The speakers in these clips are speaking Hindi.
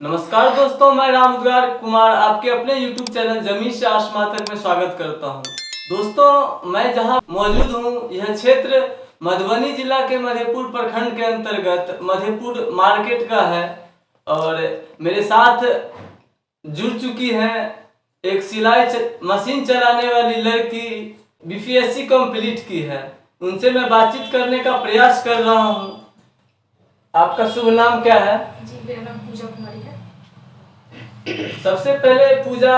नमस्कार दोस्तों, मैं राम उद्गार कुमार आपके अपने YouTube चैनल जमीन से आसमान तक में स्वागत करता हूं। दोस्तों, मैं जहां मौजूद हूं यह क्षेत्र मधुबनी जिला के मधेपुर प्रखंड के अंतर्गत मधेपुर मार्केट का है और मेरे साथ जुड़ चुकी है एक सिलाई मशीन चलाने वाली लड़की, BPSC कंप्लीट की है। उनसे मैं बातचीत करने का प्रयास कर रहा हूँ। आपका शुभ नाम क्या है? जी, मेरा नाम पूजा कुमारी है। सबसे पहले पूजा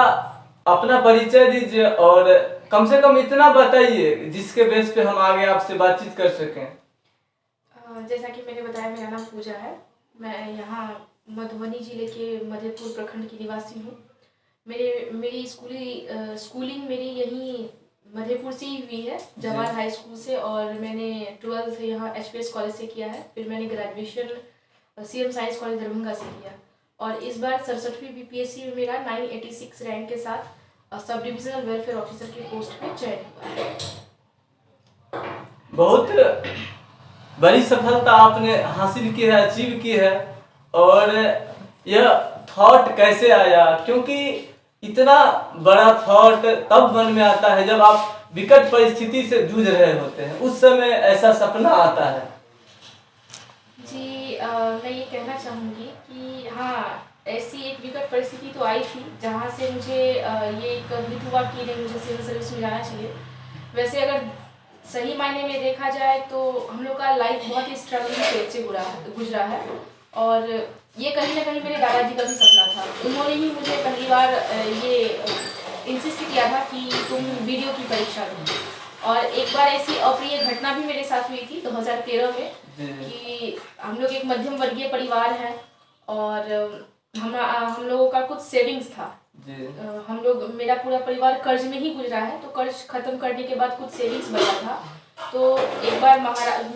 अपना परिचय दीजिए और कम से कम इतना बताइए जिसके बेस पे हम आगे आपसे बातचीत कर सकें। जैसा कि मैंने बताया, मेरा नाम पूजा है। मैं यहाँ मधुबनी जिले के मधेपुर प्रखंड की निवासी हूँ। मेरी स्कूलिंग मेरी यहीं मधेपुर से ही हुई है, जवाहर हाई स्कूल से, और मैंने 12th यहाँ HPS कॉलेज से किया है। फिर मैंने graduation CM science college Darbhanga से किया और इस बार 67वीं BPSC में मेरा 986 रैंक के साथ सब डिविजनल वेलफेयर ऑफिसर के पोस्ट पे चयन हुआ है। बहुत बड़ी सफलता आपने हासिल की है, अचीव की है। और यह थॉट कैसे आया? क्योंकि इतना बड़ा थॉट तब मन में आता है जब आप विकट परिस्थिति से जूझ रहे होते हैं, उस समय ऐसा सपना आता है। जी, मैं ये कहना चाहूँगी कि हाँ, ऐसी एक विकट परिस्थिति तो आई थी जहाँ से मुझे ये एक हित हुआ कि नहीं, मुझे सिविल सर्विस में जाना चाहिए। वैसे अगर सही मायने में देखा जाए तो हम लोग का लाइफ बहुत ही स्ट्रगलिंग फेज से गुजरा है और ये कहीं ना कहीं मेरे दादाजी का भी सपना था। उन्होंने ही मुझे पहली बार ये इंसिस्ट किया था कि तुम वीडियो की परीक्षा दो। और एक बार ऐसी अप्रिय घटना भी मेरे साथ हुई थी 2013 में कि हम लोग एक मध्यम वर्गीय परिवार है और हम लोगों का कुछ सेविंग्स था। मेरा पूरा परिवार कर्ज में ही गुजरा है, तो कर्ज खत्म करने के बाद कुछ सेविंग्स बचा था। तो एक बार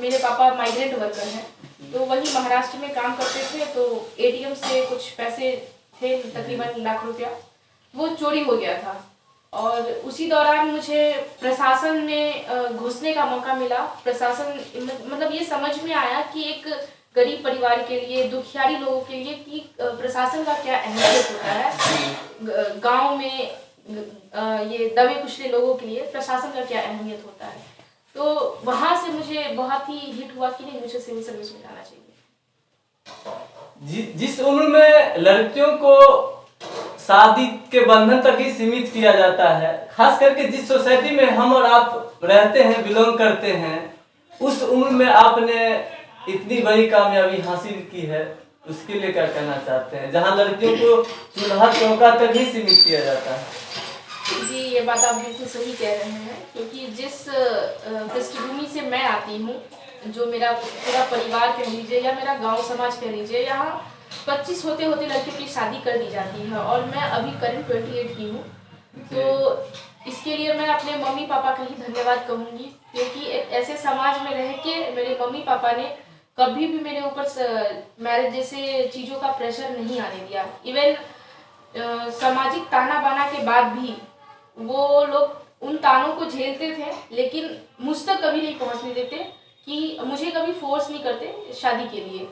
मेरे पापा माइग्रेंट वर्कर हैं, तो वही महाराष्ट्र में काम करते थे। तो ATM से कुछ पैसे थे, तकरीबन लाख रुपया, वो चोरी हो गया था। और उसी दौरान मुझे प्रशासन में घुसने का मौका मिला। प्रशासन मतलब ये समझ में आया कि एक गरीब परिवार के लिए, दुखियारी लोगों के लिए कि प्रशासन का क्या अहमियत होता है। गांव में ये दबे कुचले लोगों के लिए प्रशासन का क्या अहमियत होता है। तो वहां से मुझे बहुत ही हिट हुआ कि नहीं, मुझे सिविल सर्विस में जाना चाहिए। जिस उम्र में लड़कियों को शादी के बंधन तक ही सीमित किया जाता है, खास करके जिस सोसाइटी में हम और आप रहते हैं, बिलोंग करते हैं, उस उम्र में आपने इतनी बड़ी कामयाबी हासिल की है, उसके लिए क्या कहना चाहते हैं, जहां लड़कियों को चूल्हा चौका तक ही सीमित किया जाता है? जी, ये बात आप बिल्कुल सही कह रहे हैं, क्योंकि जिस पृष्ठभूमि से मैं आती हूँ, जो मेरा पूरा परिवार कह लीजिए या मेरा गांव समाज कह लीजिए, यहाँ 25 होते होते लड़कियों की शादी कर दी जाती है और मैं अभी करेंट 28 की हूँ। तो इसके लिए मैं अपने मम्मी पापा का ही धन्यवाद कहूँगी, क्योंकि एक ऐसे समाज में रह के मेरे मम्मी पापा ने कभी भी मेरे ऊपर मैरिज जैसे चीज़ों का प्रेशर नहीं आने दिया। इवन सामाजिक ताना बाना के बाद भी वो लोग उन तानों को झेलते थे, लेकिन मुझ तक कभी नहीं पहुंचने देते, कि मुझे कभी फोर्स नहीं करते शादी के लिए।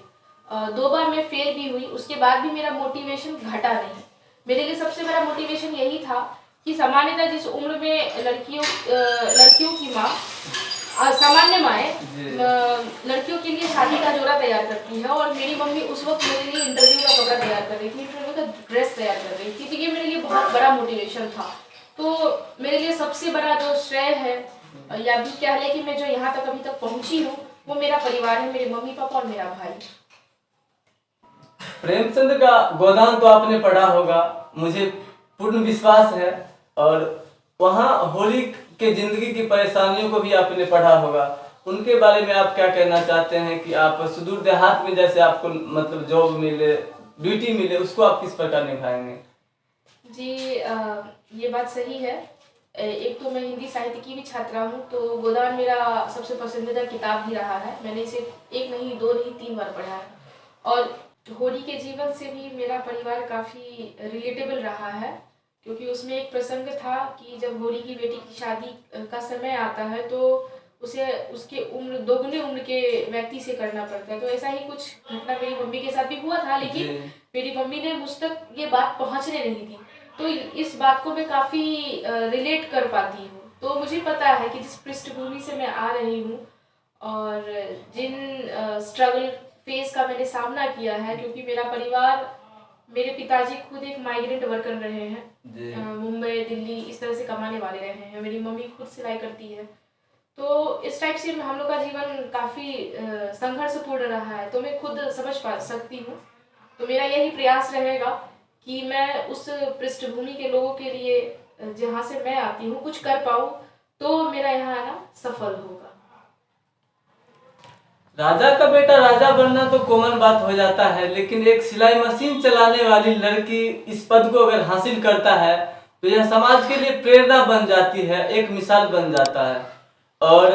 2 बार मैं फेल भी हुई, उसके बाद भी मेरा मोटिवेशन घटा नहीं। मेरे लिए सबसे बड़ा मोटिवेशन यही था कि सामान्यतः जिस उम्र में लड़कियों की माँ, सामान्य माएँ लड़कियों के लिए शादी का जोड़ा तैयार करती है, और मेरी मम्मी उस वक्त मेरे लिए इंटरव्यू का कपड़ा तैयार कर रही थी, इंटरव्यू का ड्रेस तैयार कर रही थी। तो ये मेरे लिए बहुत बड़ा मोटिवेशन था। तो मेरे लिए सबसे बड़ा जो श्रेय है, या भी कह ले कि मैं जो यहाँ तक अभी तक पहुँची हूँ, वो मेरा परिवार है, मेरे मम्मी पापा और मेरा भाई। प्रेमचंद का गोदान तो आपने पढ़ा होगा, मुझे पूर्ण विश्वास है। और वहाँ होली के जिंदगी की परेशानियों को भी आपने पढ़ा होगा। उनके बारे में आप क्या कहना चाहते हैं कि आप सुदूर देहात में जैसे आपको मतलब जॉब मिले, ड्यूटी मिले, उसको आप किस प्रकार निभाएंगे? जी, ये बात सही है। एक तो मैं हिंदी साहित्य की भी छात्रा हूँ, तो गोदान मेरा सबसे पसंदीदा किताब भी रहा है। मैंने इसे 1 नहीं, 2 नहीं, 3 बार पढ़ा है। और होली के जीवन से भी मेरा परिवार काफ़ी रिलेटेबल रहा है, क्योंकि उसमें एक प्रसंग था कि जब होली की बेटी की शादी का समय आता है, तो उसे उसके उम्र दोगुने उम्र के व्यक्ति से करना पड़ता है। तो ऐसा ही कुछ घटना मेरी मम्मी के साथ भी हुआ था, लेकिन जी। मेरी मम्मी ने मुझ तक ये बात पहुंचने नहीं दी। तो इस बात को मैं काफ़ी रिलेट कर पाती हूँ। तो मुझे पता है कि जिस पृष्ठभूमि से मैं आ रही हूँ और जिन स्ट्रगल फेज का मैंने सामना किया है, क्योंकि मेरा परिवार, मेरे पिताजी खुद एक माइग्रेंट वर्कर रहे हैं, मुंबई दिल्ली इस तरह से कमाने वाले रहे हैं। मेरी मम्मी खुद सिलाई करती है। तो इस टाइप से हम लोग का जीवन काफ़ी संघर्षपूर्ण रहा है। तो मैं खुद समझ पा सकती हूँ। तो मेरा यही प्रयास रहेगा कि मैं उस पृष्ठभूमि के लोगों के लिए जहाँ से मैं आती हूँ कुछ कर पाऊँ, तो मेरा यहाँ आना सफल होगा। राजा का बेटा राजा बनना तो कॉमन बात हो जाता है, लेकिन एक सिलाई मशीन चलाने वाली लड़की इस पद को अगर हासिल करता है तो यह समाज के लिए प्रेरणा बन जाती है, एक मिसाल बन जाता है। और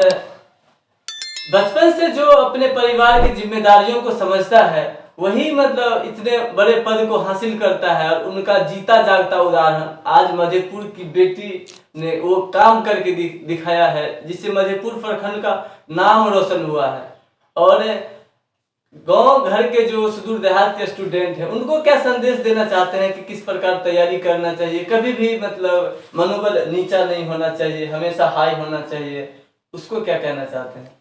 बचपन से जो अपने परिवार की जिम्मेदारियों को समझता है वही मतलब इतने बड़े पद को हासिल करता है। और उनका जीता जागता उदाहरण आज मधेपुर की बेटी ने वो काम करके दिखाया है, जिससे मधेपुर प्रखंड का नाम रोशन हुआ है। और गांव घर के जो सुदूर देहात के स्टूडेंट हैं उनको क्या संदेश देना चाहते हैं कि किस प्रकार तैयारी करना चाहिए, कभी भी मतलब मनोबल नीचा नहीं होना चाहिए, हमेशा हाई होना चाहिए, उसको क्या कहना चाहते हैं?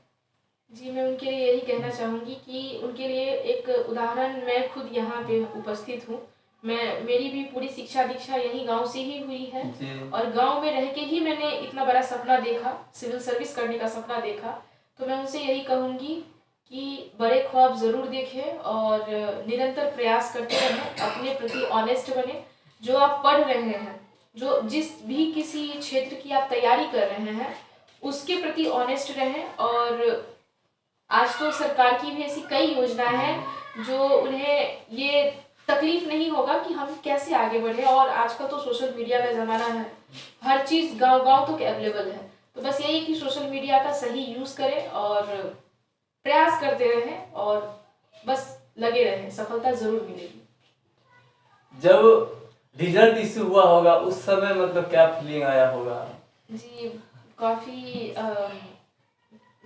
जी, मैं उनके लिए यही कहना चाहूँगी कि उनके लिए एक उदाहरण, मैं खुद यहाँ पे उपस्थित हूँ। मेरी भी पूरी शिक्षा दीक्षा यही गांव से ही हुई है। और गांव में रह के ही मैंने इतना बड़ा सपना देखा, सिविल सर्विस करने का सपना देखा। तो मैं उनसे यही कहूँगी कि बड़े ख्वाब ज़रूर देखें और निरंतर प्रयास करते रहें, अपने प्रति ऑनेस्ट बने। जो आप पढ़ रहे हैं, जो जिस भी किसी क्षेत्र की आप तैयारी कर रहे हैं, उसके प्रति ऑनेस्ट रहें। और आज तो सरकार की भी ऐसी कई योजनाएं हैं जो उन्हें ये तकलीफ नहीं होगा कि हम कैसे आगे बढ़े। और आजकल तो सोशल मीडिया का ज़माना है, हर चीज़ गांव-गांव तक अवेलेबल है। तो बस यही कि सोशल मीडिया का सही यूज़ करें और प्रयास करते रहें और बस लगे रहें, सफलता ज़रूर मिलेगी। जब रिजल्ट इशू हुआ होगा उस समय मतलब क्या फीलिंग आया होगा? जी, काफ़ी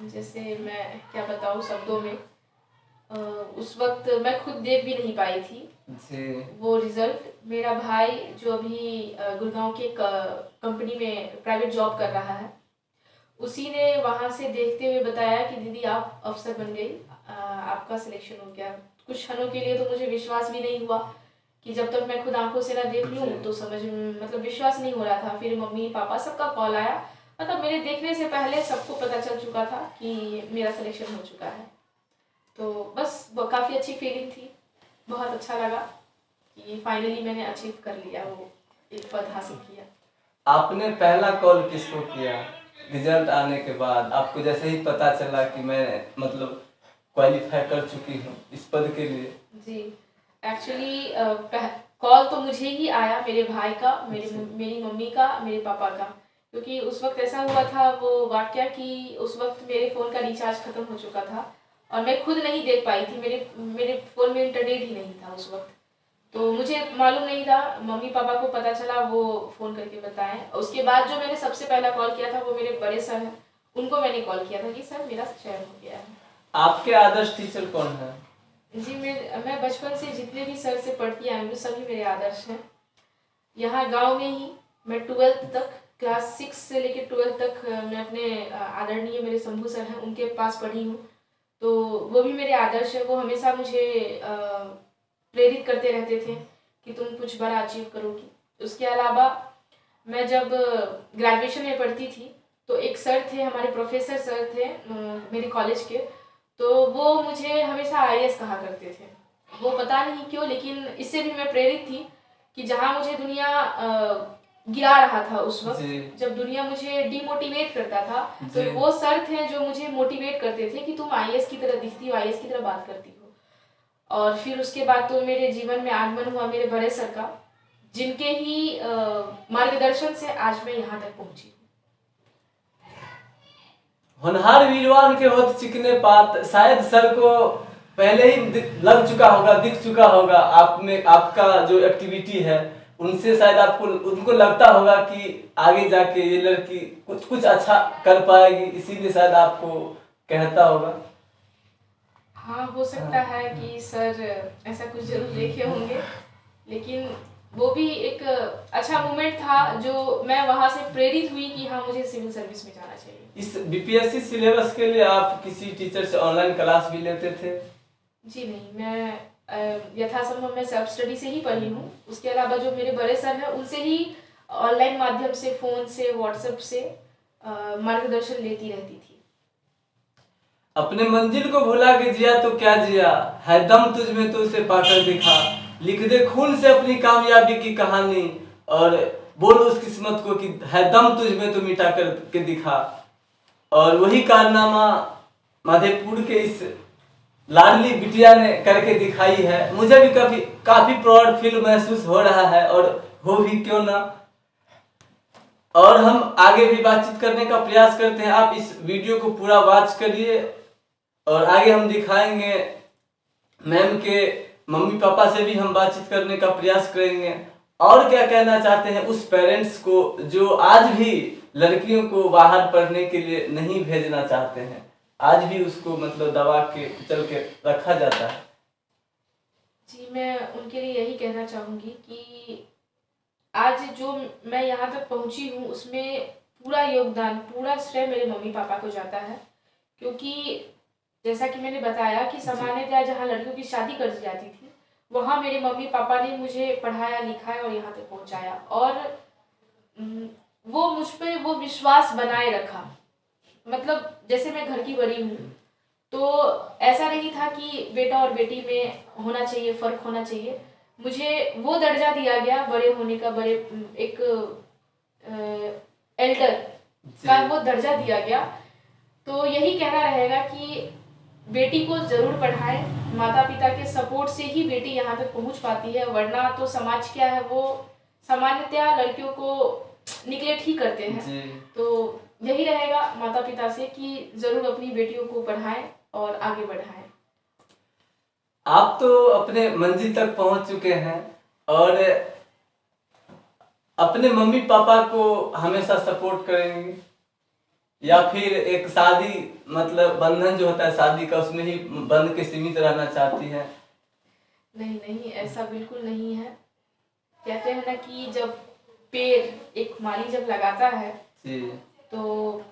जैसे मैं क्या बताऊँ शब्दों में, उस वक्त मैं खुद देख भी नहीं पाई थी जी। वो रिजल्ट। मेरा भाई जो अभी गुड़गांव के कंपनी में प्राइवेट जॉब कर रहा है, उसी ने वहाँ से देखते हुए बताया कि दीदी आप अफसर बन गई, आपका सिलेक्शन हो गया। कुछ क्षणों के लिए तो मुझे विश्वास भी नहीं हुआ कि जब तक मैं खुद आंखों से ना देख लूँ तो समझ मतलब विश्वास नहीं हो रहा था। फिर मम्मी पापा सबका कॉल आया, मतलब मेरे देखने से पहले सबको पता चल चुका था कि मेरा सिलेक्शन हो चुका है। तो बस काफ़ी अच्छी फीलिंग थी, बहुत अच्छा लगा कि फाइनली मैंने अचीव कर लिया, वो एक पद हासिल किया। आपने पहला कॉल किसको किया रिजल्ट आने के बाद? आपको जैसे ही पता चला कि मैं मतलब क्वालिफाई कर चुकी हूँ इस पद के लिए? जी, एक्चुअली कॉल तो मुझे ही आया, मेरे भाई का, मेरी मम्मी का, मेरे पापा का। क्योंकि उस वक्त ऐसा हुआ था वो वाकया कि उस वक्त मेरे फ़ोन का रिचार्ज ख़त्म हो चुका था और मैं खुद नहीं देख पाई थी, मेरे फ़ोन में इंटरनेट ही नहीं था उस वक्त। तो मुझे मालूम नहीं था, मम्मी पापा को पता चला, वो फ़ोन करके बताएं। उसके बाद जो मैंने सबसे पहला कॉल किया था वो मेरे बड़े सर हैं, उनको मैंने कॉल किया था कि सर मेरा चयन हो गया है। आपके आदर्श टीचर कौन है? जी, मैं बचपन से जितने भी सर से पढ़ती आई हूँ सभी मेरे आदर्श हैं। यहाँ गांव में ही मैं 12th तक, क्लास 6 से लेकर 12th तक मैं अपने आदरणीय मेरे शंभू सर हैं उनके पास पढ़ी हूँ। तो वो भी मेरे आदर्श है, वो हमेशा मुझे प्रेरित करते रहते थे कि तुम कुछ बड़ा अचीव करोगी। उसके अलावा मैं जब ग्रेजुएशन में पढ़ती थी तो एक सर थे, हमारे प्रोफेसर सर थे मेरे कॉलेज के, तो वो मुझे हमेशा IAS कहा करते थे। वो पता नहीं क्यों, लेकिन इससे भी मैं प्रेरित थी कि जहाँ मुझे दुनिया गिरा रहा था उस वक्त, जब दुनिया मुझे डिमोटिवेट करता था, तो वो सर थे जो मुझे मोटिवेट करते थे कि तुम IAS की तरह दिखती हो, IAS की तरह बात करती हो। और फिर उसके बाद तो मेरे जीवन में आगमन हुआ मेरे बड़े सर का, जिनके ही मार्गदर्शन से आज मैं यहाँ तक पहुँची। होनहार वीरवान के होत चिकने पात, शायद सर को पहले ही लग चुका होगा, दिख चुका होगा आप में, आपका जो एक्टिविटी है उनसे शायद आपको उनको लगता होगा कि आगे जाके ये लड़की कुछ कुछ अच्छा कर पाएगी, इसीलिए शायद आपको कहता होगा। हाँ, हो सकता है कि सर ऐसा कुछ जरूर देखे होंगे, लेकिन वो भी एक अच्छा मोमेंट था जो मैं वहाँ से प्रेरित हुई कि हाँ, मुझे सिविल सर्विस में जाना चाहिए। इस बीपीएससी सिलेबस के लिए आप किसी टीचर से ऑनलाइन क्लास भी लेते थे? जी नहीं, मैं यथासंभव मैं सेल्फ स्टडी से ही पढ़ी हूँ। उसके अलावा जो मेरे बड़े सर हैं उनसे ही ऑनलाइन माध्यम से, फ़ोन से, व्हाट्सएप से मार्गदर्शन लेती रहती थी। अपने मंजिल को भुला के जिया तो क्या जिया, है दम तुझ में तो उसे पाकर दिखा, लिख दे खून से अपनी कामयाबी की कहानी, और बोल उस किस्मत को कि है दम तुझ में तो मिटा कर के दिखा। और वही कारनामा मधेपुर के इस लाडली बिटिया ने करके दिखाई है। मुझे भी काफी प्राउड फील महसूस हो रहा है, और हो भी क्यों ना। और हम आगे भी बातचीत करने का प्रयास करते हैं। आप इस वीडियो को पूरा वॉच करिए, और आगे हम दिखाएंगे मैम के मम्मी पापा से भी हम बातचीत करने का प्रयास करेंगे, और क्या कहना चाहते हैं उस पेरेंट्स को जो आज भी लड़कियों को बाहर पढ़ने के लिए नहीं भेजना चाहते हैं, आज भी उसको मतलब दबा के कुचल के रखा जाता है। जी, मैं उनके लिए यही कहना चाहूँगी कि आज जो मैं यहाँ तक पहुँची हूँ उसमें पूरा योगदान, पूरा श्रेय मेरे मम्मी पापा को जाता है। क्योंकि जैसा कि मैंने बताया कि सामान्यतः जहाँ लड़कियों की शादी कर दी जाती थी, वहाँ मेरे मम्मी पापा ने मुझे पढ़ाया लिखाया और यहाँ तक पहुँचाया, और वो मुझ पे वो विश्वास बनाए रखा। मतलब जैसे मैं घर की बड़ी हूँ, तो ऐसा नहीं था कि बेटा और बेटी में होना चाहिए, फ़र्क होना चाहिए। मुझे वो दर्जा दिया गया बड़े होने का, बड़े एक एल्डर का वो दर्जा दिया गया। तो यही कहना रहेगा कि बेटी को ज़रूर पढ़ाएं। माता पिता के सपोर्ट से ही बेटी यहाँ तक पहुँच पाती है, वरना तो समाज क्या है, वो सामान्यतया लड़कियों को निगलेक्ट ही करते हैं। तो यही रहेगा माता पिता से कि ज़रूर अपनी बेटियों को पढ़ाएं और आगे बढ़ाएं। आप तो अपने मंजिल तक पहुंच चुके हैं, और अपने मम्मी पापा को हमेशा सपोर्ट करेंगे, या फिर एक शादी मतलब बंधन जो होता है शादी का, उसमें ही बंध के सीमित रहना चाहती है? नहीं नहीं, ऐसा बिल्कुल नहीं है। कहते हैं ना कि जब पेड़ एक माली जब लगाता है जी, तो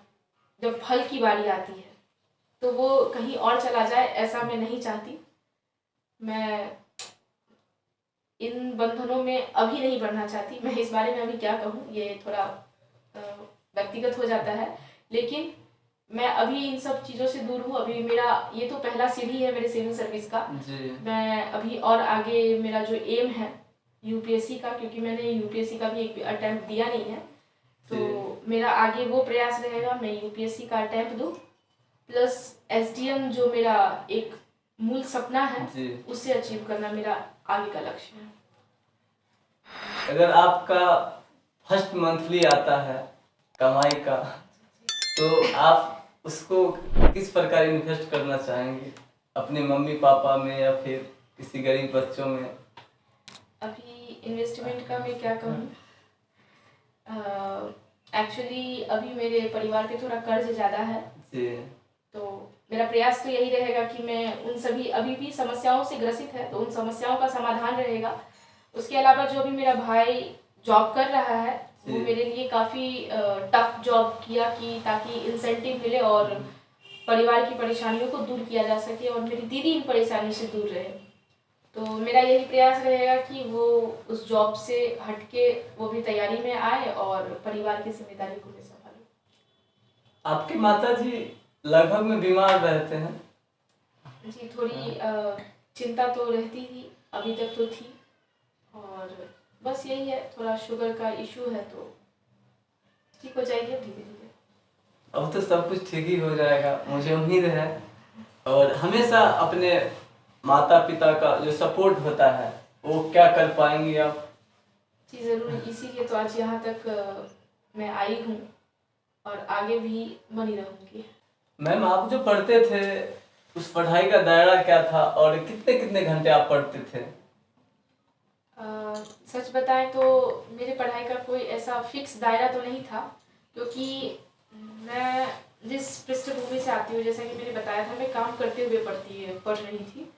जब फल की बारी आती है तो वो कहीं और चला जाए, ऐसा मैं नहीं चाहती। मैं इन बंधनों में अभी नहीं बढ़ना चाहती। मैं इस बारे में अभी क्या कहूँ, ये थोड़ा व्यक्तिगत हो जाता है, लेकिन मैं अभी इन सब चीज़ों से दूर हूँ। अभी मेरा ये तो पहला सीढ़ी है मेरे सिविल सर्विस का। मैं अभी और आगे मेरा जो एम है यूपीएससी का, क्योंकि मैंने यूपीएससी का भी एक अटेम्प्ट दिया नहीं है, तो मेरा आगे वो प्रयास रहेगा मैं यूपीएससी का अटेम्प्ट दूँ, प्लस एसडीएम जो मेरा एक मूल सपना है उससे अचीव करना मेरा आगे का लक्ष्य है। अगर आपका फर्स्ट मंथली आता है कमाई का, तो आप उसको किस प्रकार इन्वेस्ट करना चाहेंगे, अपने मम्मी पापा में या फिर किसी गरीब बच्चों में? अभी इन्वेस्टमेंट का मैं क्या कहूँ, एक्चुअली अभी मेरे परिवार पे थोड़ा कर्ज ज़्यादा है जी। तो मेरा प्रयास तो यही रहेगा कि मैं उन सभी अभी भी समस्याओं से ग्रसित है तो उन समस्याओं का समाधान रहेगा। उसके अलावा जो अभी मेरा भाई जॉब कर रहा है वो मेरे लिए काफ़ी टफ जॉब किया कि ताकि इंसेंटिव मिले और परिवार की परेशानियों को दूर किया जा सके और मेरी दीदी इन परेशानी से दूर रहे। तो मेरा यही प्रयास रहेगा कि वो उस जॉब से हटके वो भी तैयारी में आए और परिवार की जिम्मेदारी को भी संभाले। आपके माता जी लगभग में बीमार रहते हैं? जी, थोड़ी चिंता तो रहती थी, अभी तक तो थी, और बस यही है, थोड़ा शुगर का इशू है तो ठीक हो जाएगी धीरे धीरे। अब तो सब कुछ ठीक ही हो जाएगा, मुझे उम्मीद है। और हमेशा अपने माता पिता का जो सपोर्ट होता है वो क्या कर पाएंगी आप? जी ज़रूर, इसीलिए तो आज यहाँ तक मैं आई हूँ और आगे भी बनी रहूँगी। मैम, आप जो पढ़ते थे उस पढ़ाई का दायरा क्या था और कितने कितने घंटे आप पढ़ते थे? सच बताएं तो मेरे पढ़ाई का कोई ऐसा फिक्स दायरा तो नहीं था, क्योंकि मैं जिस पृष्ठभूमि से आती हूँ, जैसा कि मैंने बताया था, मैं काम करते हुए पढ़ रही थी।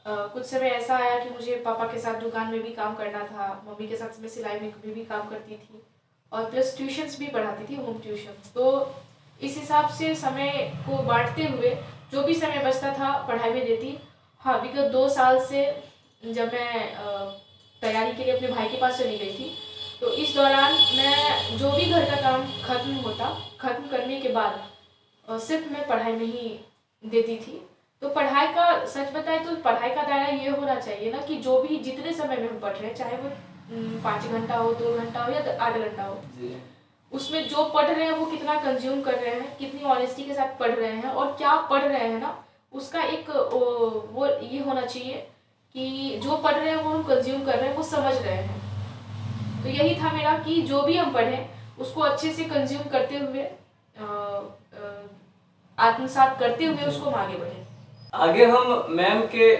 कुछ समय ऐसा आया कि मुझे पापा के साथ दुकान में भी काम करना था, मम्मी के साथ मैं सिलाई में भी काम करती थी, और प्लस ट्यूशन्स भी पढ़ाती थी, होम ट्यूशन्स। तो इस हिसाब से समय को बांटते हुए जो भी समय बचता था पढ़ाई में देती। हाँ, विगत 2 साल से जब मैं तैयारी के लिए अपने भाई के पास चली गई थी, तो इस दौरान मैं जो भी घर का काम खत्म करने के बाद सिर्फ मैं पढ़ाई में ही देती थी। तो पढ़ाई का, सच बताए तो पढ़ाई का दायरा ये होना चाहिए ना कि जो भी जितने समय में हम पढ़ रहे हैं, चाहे वो 5 घंटा हो, 2 घंटा हो या 8 घंटा हो, उसमें जो पढ़ रहे हैं वो कितना कंज्यूम कर रहे हैं, कितनी ऑनेस्टी के साथ पढ़ रहे हैं, और क्या पढ़ रहे हैं ना, उसका एक वो ये होना चाहिए कि जो पढ़ रहे हैं वो हम कंज्यूम कर रहे हैं, वो समझ रहे हैं। तो यही था मेरा कि जो भी हम पढ़ें उसको अच्छे से कंज्यूम करते हुए, आत्मसात करते हुए उसको हम आगे बढ़ें। आगे हम मैम के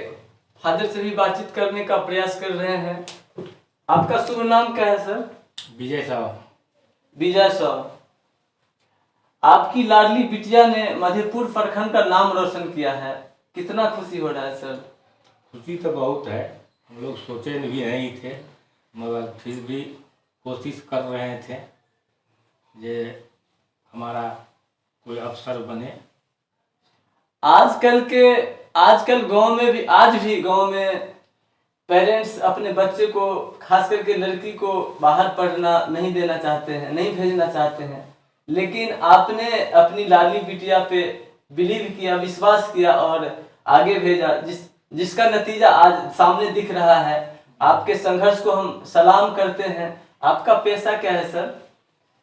फादर से भी बातचीत करने का प्रयास कर रहे हैं। आपका शुभ नाम क्या है सर? विजय साहब। विजय साहब, आपकी लाडली बिटिया ने मधेपुर प्रखंड का नाम रोशन किया है, कितना खुशी हो रहा है सर? खुशी तो बहुत है, हम लोग सोचे भी नहीं थे, मगर फिर भी कोशिश कर रहे थे जे हमारा कोई अफसर बने। आजकल गांव में भी, आज भी गांव में पेरेंट्स अपने बच्चे को, खास करके लड़की को, बाहर पढ़ना नहीं देना चाहते हैं, नहीं भेजना चाहते हैं। लेकिन आपने अपनी लाडली बिटिया पे बिलीव किया, विश्वास किया और आगे भेजा, जिसका नतीजा आज सामने दिख रहा है। आपके संघर्ष को हम सलाम करते हैं। आपका पेशा क्या है सर?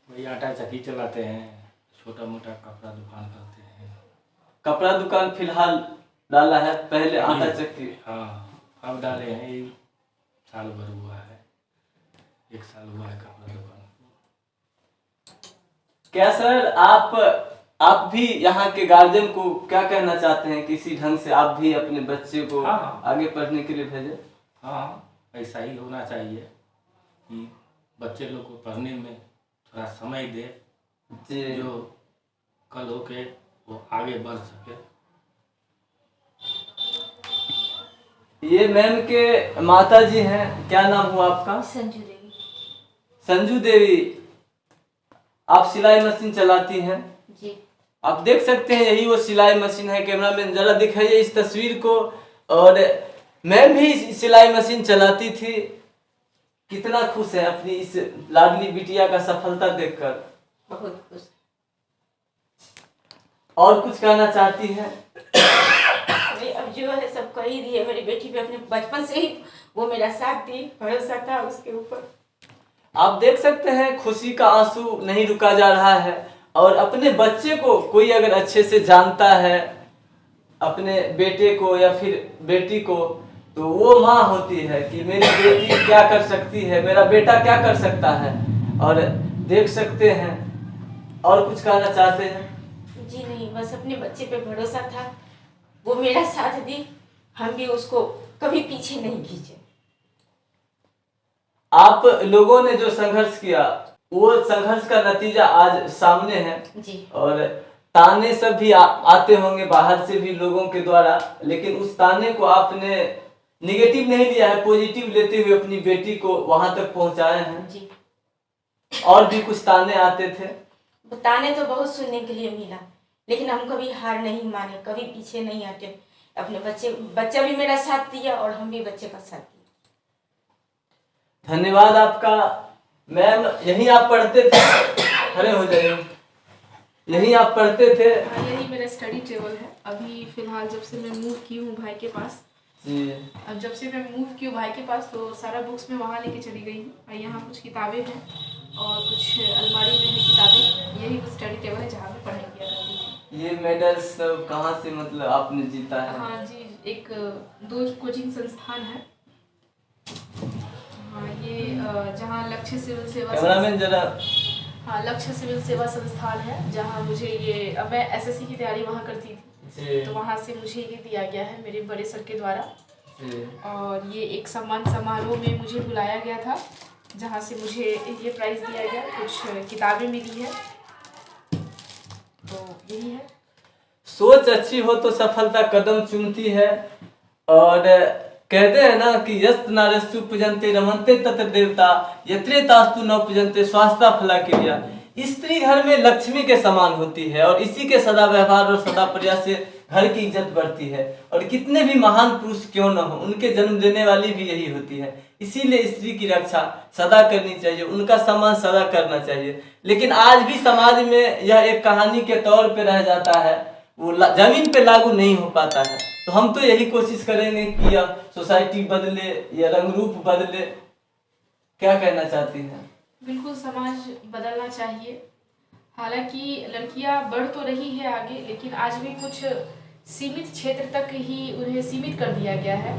वही आटा चक्की चलाते हैं, छोटा मोटा कपड़ा दुकान करते हैं। कपड़ा दुकान फिलहाल डाला है, पहले आटा चक्की। हाँ, अब डाले हैं, एक साल भर हुआ है, 1 साल हुआ है कपड़ा दुकान। क्या सर आप भी यहाँ के गार्जियन को क्या कहना चाहते हैं, किसी ढंग से आप भी अपने बच्चे को हाँ। आगे पढ़ने के लिए भेजें? हाँ, ऐसा ही होना चाहिए कि बच्चे लोग को पढ़ने में थोड़ा समय दे, जो कल होके वो आगे बढ़ सके। ये मैम के माता जी हैं, क्या नाम हुआ आपका? संजू देवी। संजू देवी, आप सिलाई मशीन चलाती हैं? जी। आप देख सकते हैं, यही वो सिलाई मशीन है। कैमरामैन जरा दिखाइए इस तस्वीर को। और मैम भी सिलाई मशीन चलाती थी। कितना खुश है अपनी इस लाडली बिटिया का सफलता देखकर? बहुत खुश। और कुछ कहना चाहती हैं? अब जो है सब कर ही दिए, मेरी बेटी पे अपने बचपन से ही वो मेरा साथ दी, भरोसा था उसके ऊपर। आप देख सकते हैं, खुशी का आंसू नहीं रुका जा रहा है। और अपने बच्चे को कोई अगर अच्छे से जानता है, अपने बेटे को या फिर बेटी को, तो वो माँ होती है कि मेरी बेटी क्या कर सकती है, मेरा बेटा क्या कर सकता है। और देख सकते हैं। और कुछ कहना चाहते हैं? जी नहीं, बस अपने बच्चे पे भरोसा था, वो मेरा साथ दी, हम भी उसको कभी पीछे नहीं खींचे। आप लोगों ने जो संघर्ष किया, वो संघर्ष का नतीजा आज सामने है। जी। और ताने सब भी आते होंगे बाहर से भी लोगों के द्वारा, लेकिन उस ताने को आपने निगेटिव नहीं लिया है, पॉजिटिव लेते हुए अपनी बेटी को वहां तक पहुंचाए हैं। जी। और भी कुछ ताने आते थे? ताने तो बहुत सुनने के लिए मिला, लेकिन हम कभी हार नहीं माने, कभी पीछे नहीं हटे। अपने बच्चा भी मेरा साथ दिया और हम भी बच्चे का साथ दिया। धन्यवाद आपका। मैम, यहीं आप पढ़ते थे? खड़े हो जाइए। यहीं आप पढ़ते थे? हाँ, यही मेरा स्टडी टेबल है। अभी फिलहाल जब से मैं मूव की हूँ भाई के पास, जी। अब जब से मैं मूव की हूँ भाई के पास, तो सारा बुक्स मैं वहाँ लेके चली गई हूँ। और यहाँ कुछ किताबें हैं और कुछ अलमारी में है किताबें। यही वो स्टडी टेबल है जहाँ मैं पढ़ाई किया करती थी। ये मेडल्स सब कहाँ से मतलब आपने जीता है? हाँ जी, 2 कोचिंग संस्थान है। हाँ, ये जहाँ लक्ष्य सिविल सेवा, कैमरामैन जरा। हाँ, लक्ष्य सिविल सेवा संस्थान है, जहाँ मुझे ये, मैं एसएससी की तैयारी वहाँ करती थी, तो वहाँ से मुझे ये दिया गया है मेरे बड़े सर के द्वारा। जी। और ये एक सम्मान समारोह में मुझे बुलाया गया था, जहाँ से मुझे ये प्राइज़ दिया गया, कुछ किताबें मिली है, तो यही है। सोच अच्छी हो तो सफलता कदम चूमती है। और कहते हैं ना कि यस्त नारस्तु पूजन्ते रमन्ते तत्र देवता यत्रे तास्तु न पूजन्ते स्वास्था फला क्रिया। स्त्री घर में लक्ष्मी के समान होती है और इसी के सदा व्यवहार और सदा प्रयास से घर की इज्जत बढ़ती है। और कितने भी महान पुरुष क्यों न हो, उनके जन्म देने वाली भी यही होती है। इसीलिए स्त्री की रक्षा सदा करनी चाहिए, उनका सम्मान सदा करना चाहिए। लेकिन आज भी समाज में यह एक कहानी के तौर पे रह जाता है, वो जमीन पे लागू नहीं हो पाता है। तो हम तो यही कोशिश करेंगे कि यह सोसाइटी बदले, यह रंग रूप बदले। क्या कहना चाहती हैं? बिल्कुल समाज बदलना चाहिए। हालांकि लड़कियां बढ़ तो रही है आगे, लेकिन आज भी कुछ सीमित क्षेत्र तक ही उन्हें सीमित कर दिया गया है।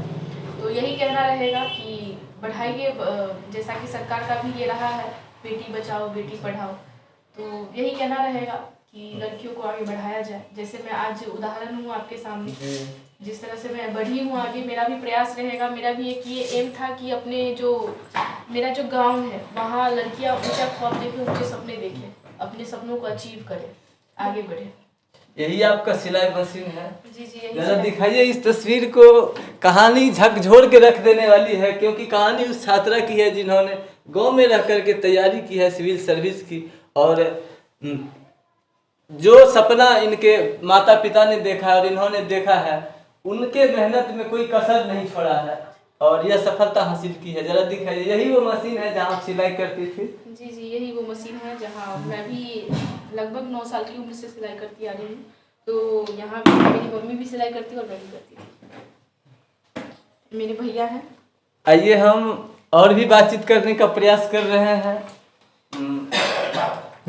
तो यही कहना रहेगा कि बढ़ाइए, जैसा कि सरकार का भी ये रहा है, बेटी बचाओ बेटी पढ़ाओ। तो यही कहना रहेगा कि लड़कियों को आगे बढ़ाया जाए। जैसे मैं आज उदाहरण हूँ आपके सामने, जिस तरह से मैं बढ़ी हूँ आगे, मेरा भी प्रयास रहेगा, मेरा भी एक ये एम था कि अपने मेरा जो गांव है वहाँ लड़कियाँ ऊंचा ख्वाब देखें, ऊंचे सपने देखें, अपने सपनों को अचीव करें, आगे बढ़े। यही आपका सिलाई मशीन है? जी जी, यही जरा सिलाई। दिखाइए इस तस्वीर को। कहानी झकझोर के रख देने वाली है, क्योंकि कहानी उस छात्रा की है जिन्होंने गांव में रह करके तैयारी की है सिविल सर्विस की। और जो सपना इनके माता पिता ने देखा है और इन्होंने देखा है, उनके मेहनत में कोई कसर नहीं छोड़ा है और यह सफलता हासिल की है। जरा दिखाइए, यही वो मशीन है जहाँ आप सिलाई करती थी? जी जी, यही वो मशीन है जहाँ मैं भी लगभग 9 साल की उम्र से सिलाई करती आ रही हूँ। तो यहाँ भी मेरी मम्मी भी सिलाई करती है और मैं भी करती हूँ। मेरे भैया हैं। आइए हम और भी बातचीत करने का प्रयास कर रहे हैं।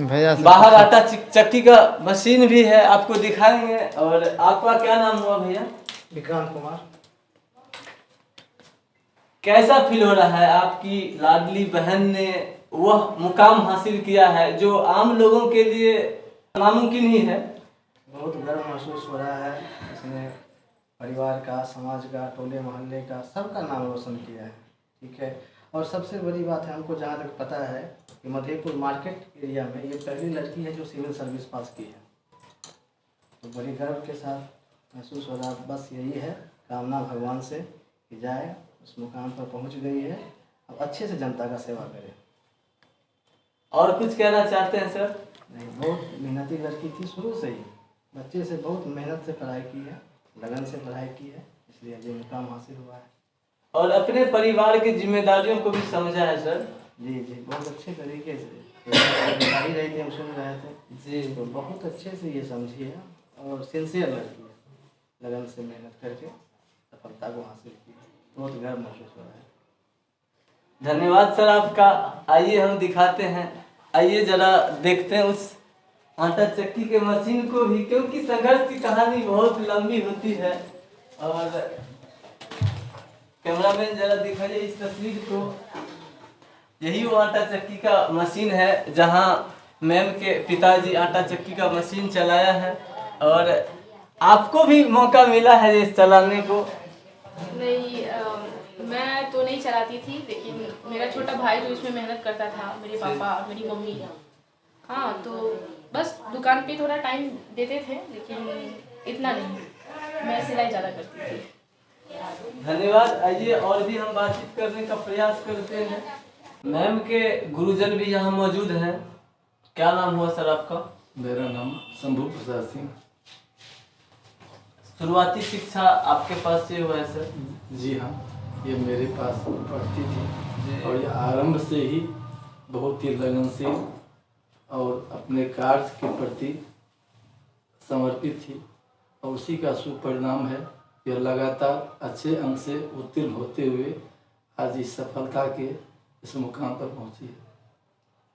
भैया बाहर आटा चक्की का मशीन भी है, आपको दिखाएंगे। और आपका क्या नाम हुआ भैया? विक्रांत कुमार। कैसा फील हो रहा है, आपकी लाडली बहन ने वह मुकाम हासिल किया है जो आम लोगों के लिए नामुमकिन ही है? बहुत गर्व महसूस हो रहा है। इसने परिवार का, समाज का, टोले मोहल्ले का, सबका नाम रोशन किया है। ठीक है। और सबसे बड़ी बात है, हमको जहाँ तक पता है कि मधेपुर मार्केट एरिया में ये पहली लड़की है जो सिविल सर्विस पास की है। तो बड़ी गर्व के साथ महसूस हो रहा। बस यही है कामना भगवान से कि जाए, उस मुकाम पर पहुंच गई है, अब अच्छे से जनता का सेवा करे। और कुछ कहना चाहते हैं सर? नहीं, बहुत मेहनती लड़की थी शुरू से ही, बच्चे से बहुत मेहनत से पढ़ाई की है, लगन से पढ़ाई की है, इसलिए ये मुकाम हासिल हुआ है। और अपने परिवार की जिम्मेदारियों को भी समझा है सर? जी जी, बहुत अच्छे तरीके से बता ही रही थी, हम सुन रहे थे जी। तो बहुत अच्छे से ये समझी है और सिंसियर लड़की है, लगन से मेहनत करके सफलता को हासिल की। बहुत गर्व महसूस हो रहा है। धन्यवाद सर आपका। आइए हम दिखाते हैं, आइए जरा देखते हैं उस आटा चक्की के मशीन को भी, क्योंकि संघर्ष की कहानी बहुत लंबी होती है। और कैमरामैन जरा दिखाइए इस तस्वीर को। यही वो आटा चक्की का मशीन है जहां मैम के पिताजी आटा चक्की का मशीन चलाया है। और आपको भी मौका मिला है ये चलाने को? नहीं, मैं तो नहीं चलाती थी, लेकिन मेरा छोटा भाई जो इसमें मेहनत करता था, मेरे पापा और मेरी मम्मी। हाँ, तो बस दुकान पे थोड़ा टाइम देते थे, लेकिन इतना नहीं। मैं सिलाई ज़्यादा करती थी। धन्यवाद। आइए और भी हम बातचीत करने का प्रयास करते हैं। मैम के गुरुजन भी यहाँ मौजूद हैं। क्या नाम हुआ सर आपका? मेरा नाम शंभू प्रसाद सिंह। शुरुआती शिक्षा आपके पास से हुआ है सर? जी हाँ, ये मेरे पास पढ़ती थी जी। और ये आरंभ से ही बहुत ही लगनशील और अपने कार्य के प्रति समर्पित थी और उसी का सुपरिणाम है यह लगातार अच्छे अंक से उत्तीर्ण होते हुए आज इस सफलता के इस मुकाम पर पहुंची है।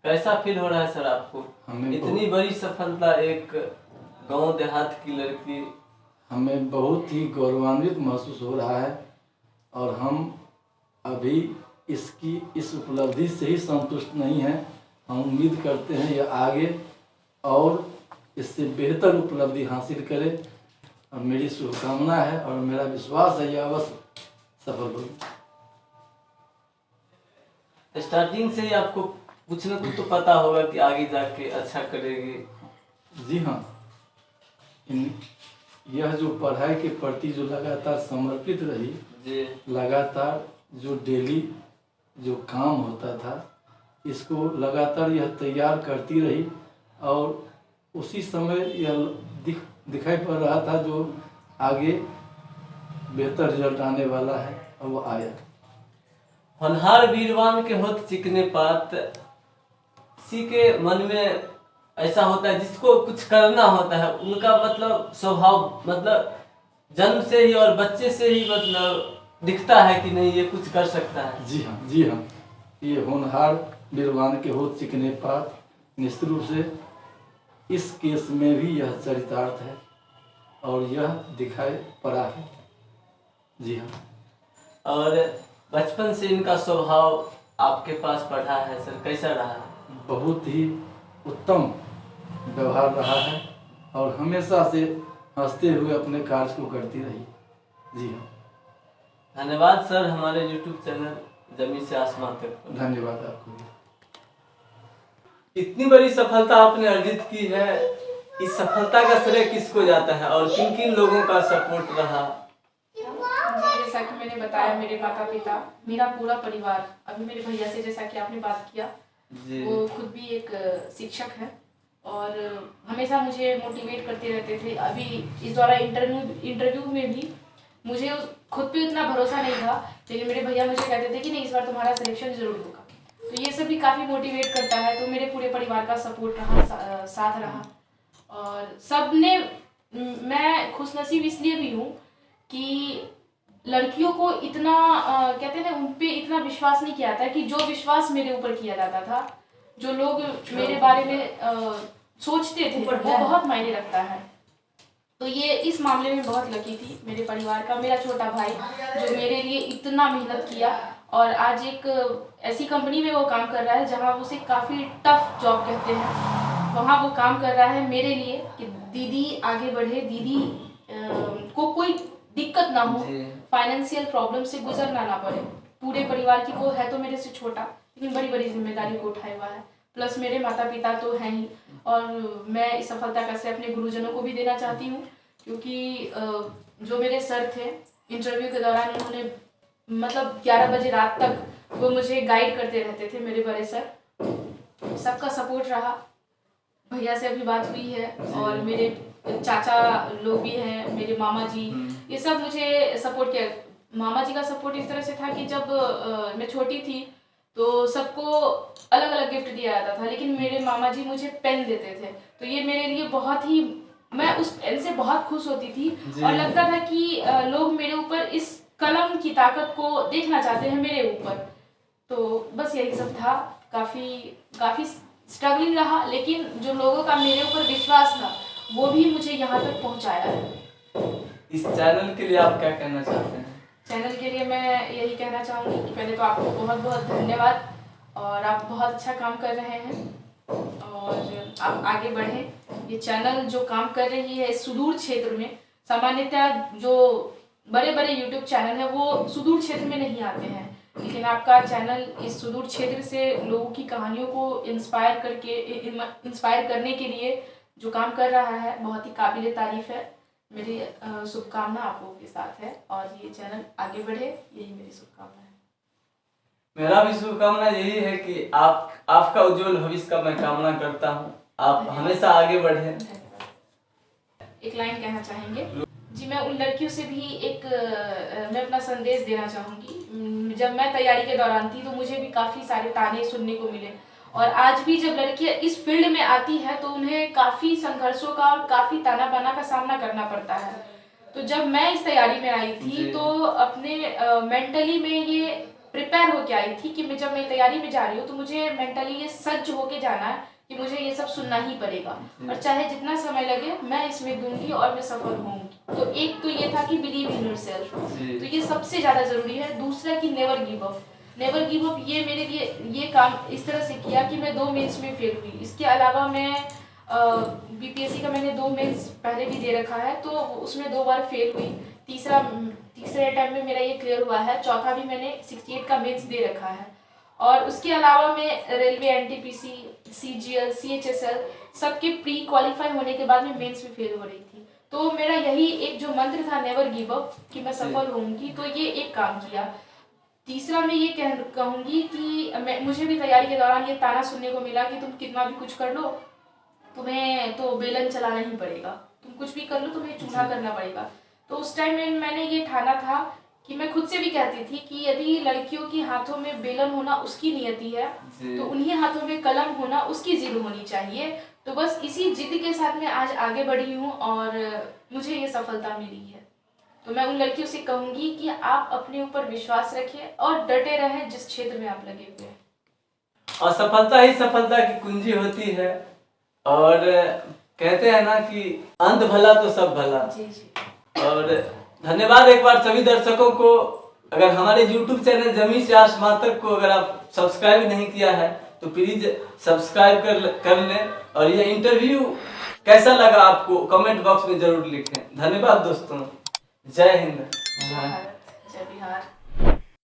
कैसा फील हो रहा है सर आपको? हमें इतनी बड़ी सफलता, एक गांव देहात की लड़की। हमें बहुत ही गौरवान्वित महसूस हो रहा है और हम अभी इस उपलब्धि से ही संतुष्ट नहीं हैं। हम उम्मीद करते हैं यह आगे और इससे बेहतर उपलब्धि हासिल करे और मेरी शुभकामना है और मेरा विश्वास है यह अवश्य सफल हुई। स्टार्टिंग से ही आपको कुछ न कुछ तो पता होगा कि आगे जाके अच्छा करेगी। जी हाँ, यह जो पढ़ाई के प्रति जो लगातार समर्पित रही, जी लगातार जो डेली जो काम होता था, इसको लगातार यह तैयार करती रही और उसी समय यह दिखाई पड़ रहा था जो आगे बेहतर रिजल्ट आने वाला है, और वो आया। होनहार वीरवान के होत चिकने पात, किसी के मन में ऐसा होता है जिसको कुछ करना होता है, उनका मतलब स्वभाव मतलब जन्म से ही और बच्चे से ही मतलब दिखता है कि नहीं ये कुछ कर सकता है। जी हाँ, जी हाँ, ये होनहार वीरवान के होत चिकने पात निश्चित रूप से इस केस में भी यह चरितार्थ है और यह दिखाई पड़ा है। जी हाँ। और बचपन से इनका स्वभाव आपके पास पढ़ा है सर, कैसा रहा है? बहुत ही उत्तम व्यवहार रहा है और हमेशा से हंसते हुए अपने कार्य को करती रही। जी हाँ, धन्यवाद सर, हमारे YouTube चैनल जमीन से आसमान तक। धन्यवाद आपको भी। इतनी बड़ी सफलता आपने अर्जित की है, इस सफलता का श्रेय किसको जाता है और किन किन लोगों का सपोर्ट रहा? जी, जैसा कि मैंने बताया, मेरे माता पिता, मेरा पूरा परिवार, अभी मेरे भैया से जैसा कि आपने बात किया, जी वो खुद भी एक शिक्षक है और हमेशा मुझे मोटिवेट करते रहते थे। अभी इस द्वारा इंटरव्यू में भी मुझे खुद पे उतना भरोसा नहीं था, लेकिन मेरे भैया मुझे कहते थे कि नहीं, इस बार तुम्हारा सिलेक्शन जरूर होगा। तो ये सब भी काफ़ी मोटिवेट करता है। तो मेरे पूरे परिवार का सपोर्ट रहा, साथ रहा और सब ने, मैं खुशनसीब इसलिए भी हूँ कि लड़कियों को इतना कहते हैं ना, उन पे इतना विश्वास नहीं किया जाता कि जो विश्वास मेरे ऊपर किया जाता था, जो लोग मेरे बारे में सोचते थे, वो बहुत मायने रखता है। तो ये इस मामले में बहुत लकी थी मेरे परिवार का, मेरा छोटा भाई जो मेरे लिए इतना मेहनत किया और आज एक ऐसी कंपनी में वो काम कर रहा है जहाँ उसे काफ़ी टफ जॉब कहते हैं, वहाँ वो काम कर रहा है मेरे लिए कि दीदी आगे बढ़े, दीदी को कोई दिक्कत ना हो, फाइनेंशियल प्रॉब्लम से गुजरना ना पड़े। पूरे परिवार की, वो है तो मेरे से छोटा लेकिन बड़ी बड़ी जिम्मेदारी को उठाया हुआ है, प्लस मेरे माता पिता तो हैं ही। और मैं इस सफलता का श्रेय अपने गुरुजनों को भी देना चाहती हूँ, क्योंकि जो मेरे सर थे इंटरव्यू के दौरान, उन्होंने मतलब 11 बजे रात तक वो मुझे गाइड करते रहते थे, मेरे बड़े सर। सबका सपोर्ट रहा, भैया से अभी बात हुई है और मेरे चाचा लोग भी हैं, मेरे मामा जी, ये सब मुझे सपोर्ट किया। मामा जी का सपोर्ट इस तरह से था कि जब मैं छोटी थी तो सबको अलग अलग गिफ्ट दिया जाता था, लेकिन मेरे मामा जी मुझे पेन देते थे, तो ये मेरे लिए बहुत ही, मैं उस पेन से बहुत खुश होती थी और लगता था कि लोग मेरे ऊपर इस कलम की ताकत को देखना चाहते हैं मेरे ऊपर। तो बस यही सब था। काफ़ी स्ट्रगलिंग रहा, लेकिन जो लोगों का मेरे ऊपर विश्वास था वो भी मुझे यहाँ तक पहुँचाया है। इस चैनल के लिए आप क्या कहना चाहते हैं? चैनल के लिए मैं यही कहना चाहूँगी कि पहले तो आपको बहुत बहुत धन्यवाद, और आप बहुत अच्छा काम कर रहे हैं और आप आगे बढ़ें। ये चैनल जो काम कर रही है इस सुदूर क्षेत्र में, सामान्यतः जो बड़े बड़े यूट्यूब चैनल हैं वो सुदूर क्षेत्र में नहीं आते हैं, लेकिन आपका चैनल इस सुदूर क्षेत्र से लोगों की कहानियों को इंस्पायर करने के लिए जो काम कर रहा है, बहुत ही काबिल तारीफ है। मेरी शुभकामना आप लोगों के साथ है और ये चैनल आगे बढ़े, यही मेरी शुभकामना है। मेरा भी शुभकामना यही है कि आपका उज्जवल भविष्य का मैं कामना करता हूँ, आप हमेशा आगे बढ़े। एक लाइन कहना चाहेंगे जी, मैं उन लड़कियों से भी मैं अपना संदेश देना चाहूँगी। जब मैं तैयारी के दौरान थी तो मुझे भी काफ़ी सारे ताने सुनने को मिले, और आज भी जब लड़कियां इस फील्ड में आती है तो उन्हें काफ़ी संघर्षों का और काफ़ी ताना बाना का सामना करना पड़ता है। तो जब मैं इस तैयारी में आई थी तो अपने मेंटली में ये प्रिपेयर होके आई थी कि जब मैं तैयारी में जा रही हूँ तो मुझे मेंटली ये सज्ज होके जाना है कि मुझे ये सब सुनना ही पड़ेगा, और चाहे जितना समय लगे मैं इसमें दूंगी और मैं सफल होंगी। तो एक तो ये था कि बिलीव इन योरसेल्फ, तो ये सबसे ज़्यादा ज़रूरी है। दूसरा कि नेवर गिव अप। ये मेरे लिए ये काम इस तरह से किया कि मैं 2 मेंस में फेल हुई। इसके अलावा मैं बीपीएससी का मैंने 2 मेंस पहले भी दे रखा है, तो उसमें 2 बार फेल हुई, तीसरे अटैम्प्ट में मेरा ये क्लियर हुआ है। चौथा भी मैंने 68 का मेंस दे रखा है। और उसके अलावा मैं रेलवे, एनटीपीसी, सीजीएल, सीएचएसएल सबके प्री क्वालिफाई होने के बाद में मेंस में फेल हो रही थी। तो मेरा यही एक जो मंत्र था, नेवर गिव अप, कि मैं सफल होऊंगी, तो ये एक काम किया। तीसरा मैं ये कहूँगी कि मुझे भी तैयारी के दौरान ये ताना सुनने को मिला कि तुम कितना भी कुछ कर लो, तुम्हें तो बेलन चलाना ही पड़ेगा, तुम कुछ भी कर लो तुम्हें चूल्हा करना पड़ेगा। तो उस टाइम में मैंने ये ठाना था कि मैं खुद से भी कहती थी कि यदि लड़कियों के हाथों में बेलन होना उसकी नियति है, तो उन्हीं हाथों में कलम होना उसकी जिद होनी चाहिए। तो बस इसी जिद के साथ मैं आज आगे बढ़ी हूँ और मुझे ये सफलता मिली है। तो मैं उन लड़कियों से कहूँगी कि आप अपने ऊपर विश्वास रखें और डटे रहें जिस क्षेत्र में आप लगे हुए हैं। और सफलता ही सफलता की कुंजी होती है। और कहते हैं ना कि अंत भला तो सब भला। जी जी। और धन्यवाद एक बार सभी दर्शकों को। अगर हमारे YouTube चैनल जमी से आसमान तक को अगर आप सब्सक्राइब नहीं किया है तो प्लीज सब्सक्राइब कर लें। और ये इंटरव्यू कैसा लगा आपको कमेंट बॉक्स में जरूर लिखें। धन्यवाद दोस्तों। जय हिंद। जय भारत, जय बिहार।